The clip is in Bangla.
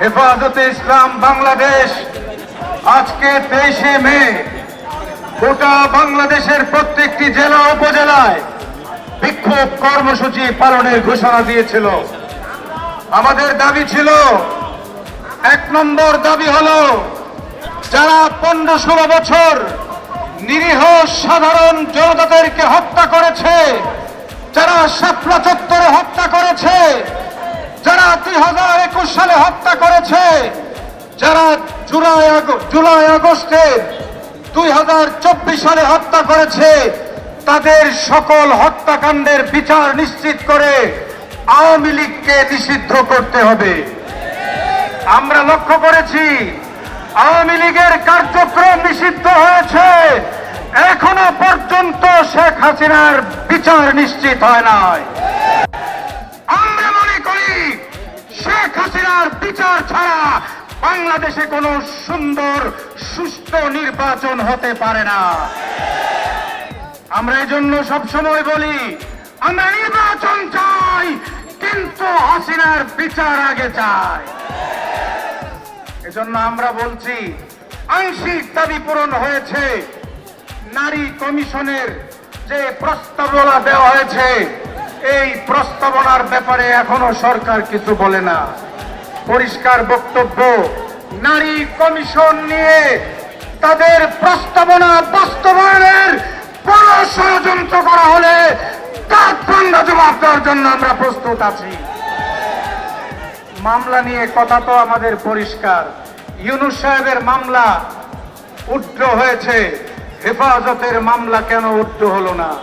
হেফাজতে ইসলাম বাংলাদেশ আজকে 23শে মে গোটা বাংলাদেশের প্রত্যেকটি জেলা উপজেলায় বিক্ষোভ কর্মসূচি পালনের ঘোষণা দিয়েছিল। আমাদের দাবি ছিল, 1 নম্বর দাবি হলো, যারা 15-16 বছর নিরীহ সাধারণ জনতাদেরকে হত্যা করেছে, যারা শাপলা চত্বরে হত্যা করেছে, যারা 2021 সালে হত্যা করেছে, যারা জুলাই আগস্টে 2024 সালে হত্যা করেছে, তাদের সকল হত্যাকাণ্ডের বিচার নিশ্চিত করে আওয়ামী লীগকে নিষিদ্ধ করতে হবে। আমরা লক্ষ্য করেছি আওয়ামী লীগের কার্যক্রম নিষিদ্ধ হয়েছে, এখনো পর্যন্ত শেখ হাসিনার বিচার নিশ্চিত হয় নাই। আমরা মনে করি শেখ হাসিনার বিচার ছাড়া বাংলাদেশে কোনো সুন্দর সুষ্ঠু নির্বাচন হতে পারে না। আমরা এজন্য সবসময় বলি, আমরা নির্বাচন চাই, কিন্তু হাসিনার বিচার আগে চাই। এজন্য আমরা বলছি, আংশিক দাবি পূরণ হয়েছে। নারী কমিশনের যে প্রস্তাবনা দেওয়া হয়েছে, এই প্রস্তাবনার ব্যাপারে এখনো সরকার কিছু বলে না। পরিষ্কার বক্তব্য, নারী কমিশন নিয়ে তাদের প্রস্তাবনা বাস্তবায়নের কোন ষড়যন্ত্র করা হলে তার দণ্ড জবাব দেওয়ার জন্য আমরা প্রস্তুত আছি। মামলা নিয়ে কথা তো আমাদের পরিষ্কার। ইউনূস সাহেবের মামলা উঠ্র হয়েছে, হেফাজতের মামলা কেন উঠ্র হলো না?